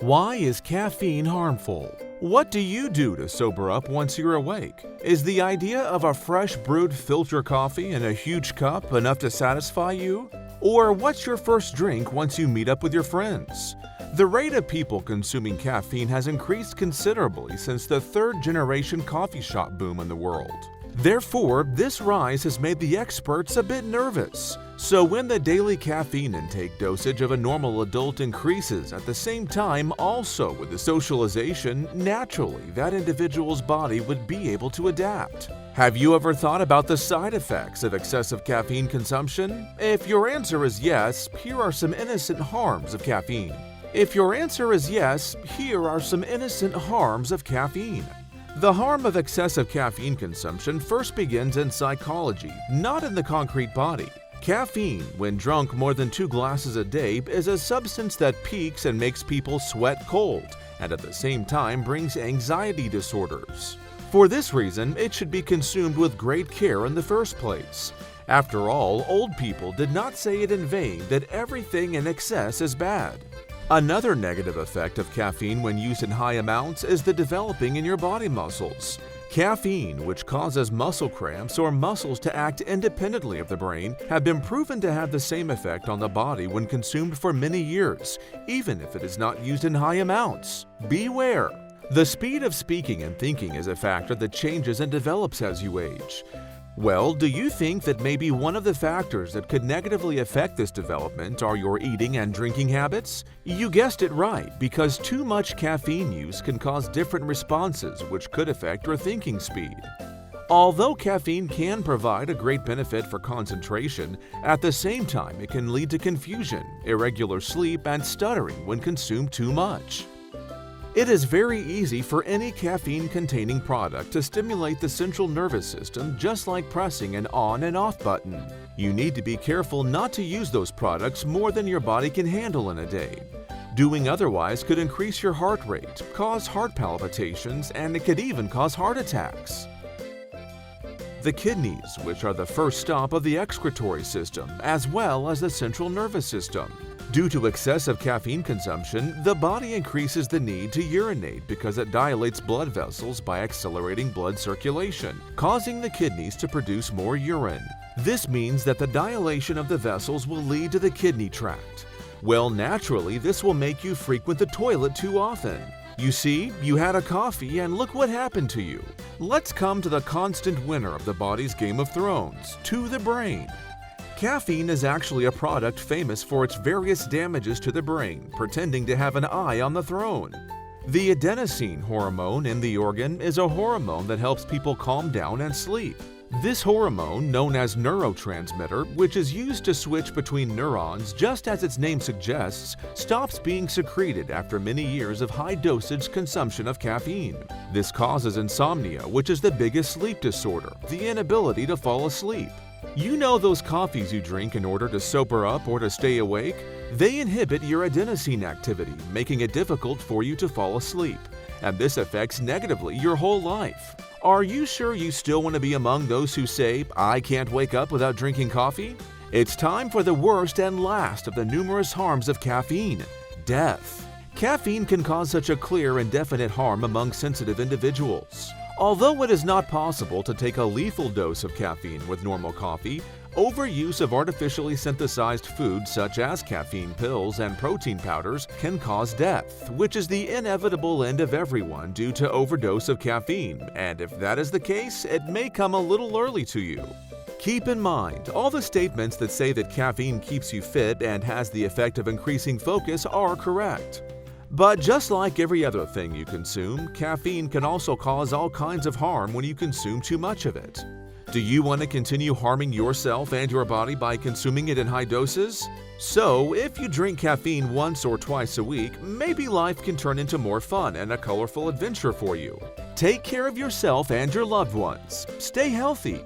Why is caffeine harmful? What do you do to sober up once you're awake? Is the idea of a fresh brewed filter coffee in a huge cup enough to satisfy you? Or what's your first drink once you meet up with your friends? The rate of people consuming caffeine has increased considerably since the third-generation coffee shop boom in the world. Therefore, this rise has made the experts a bit nervous. So when the daily caffeine intake dosage of a normal adult increases at the same time also with the socialization, naturally that individual's body would be able to adapt. Have you ever thought about the side effects of excessive caffeine consumption? If your answer is yes, here are some innocent harms of caffeine. If your answer is yes, here are some innocent harms of caffeine. The harm of excessive caffeine consumption first begins in psychology, not in the concrete body. Caffeine, when drunk more than 2 glasses a day, is a substance that peaks and makes people sweat cold, and at the same time brings anxiety disorders. For this reason, it should be consumed with great care in the first place. After all, old people did not say it in vain that everything in excess is bad. Another negative effect of caffeine when used in high amounts is the developing in your body muscles. Caffeine, which causes muscle cramps or muscles to act independently of the brain, have been proven to have the same effect on the body when consumed for many years, even if it is not used in high amounts. Beware! The speed of speaking and thinking is a factor that changes and develops as you age. Well, do you think that maybe one of the factors that could negatively affect this development are your eating and drinking habits? You guessed it right, because too much caffeine use can cause different responses which could affect your thinking speed. Although caffeine can provide a great benefit for concentration, at the same time it can lead to confusion, irregular sleep, and stuttering when consumed too much. It is very easy for any caffeine-containing product to stimulate the central nervous system just like pressing an on and off button. You need to be careful not to use those products more than your body can handle in a day. Doing otherwise could increase your heart rate, cause heart palpitations, and it could even cause heart attacks. The kidneys, which are the first stop of the excretory system, as well as the central nervous system. Due to excessive caffeine consumption, the body increases the need to urinate because it dilates blood vessels by accelerating blood circulation, causing the kidneys to produce more urine. This means that the dilation of the vessels will lead to the kidney tract. Well, naturally, this will make you frequent the toilet too often. You see, you had a coffee and look what happened to you. Let's come to the constant winner of the body's Game of Thrones, to the brain. Caffeine is actually a product famous for its various damages to the brain, pretending to have an eye on the throne. The adenosine hormone in the organ is a hormone that helps people calm down and sleep. This hormone, known as neurotransmitter, which is used to switch between neurons just as its name suggests, stops being secreted after many years of high-dosage consumption of caffeine. This causes insomnia, which is the biggest sleep disorder, the inability to fall asleep. You know those coffees you drink in order to sober up or to stay awake? They inhibit your adenosine activity, making it difficult for you to fall asleep. And this affects negatively your whole life. Are you sure you still want to be among those who say, "I can't wake up without drinking coffee"? It's time for the worst and last of the numerous harms of caffeine: death. Caffeine can cause such a clear and definite harm among sensitive individuals. Although it is not possible to take a lethal dose of caffeine with normal coffee, overuse of artificially synthesized foods such as caffeine pills and protein powders can cause death, which is the inevitable end of everyone due to overdose of caffeine, and if that is the case, it may come a little early to you. Keep in mind, all the statements that say that caffeine keeps you fit and has the effect of increasing focus are correct. But just like every other thing you consume, caffeine can also cause all kinds of harm when you consume too much of it. Do you want to continue harming yourself and your body by consuming it in high doses? So, if you drink caffeine once or twice a week, maybe life can turn into more fun and a colorful adventure for you. Take care of yourself and your loved ones. Stay healthy.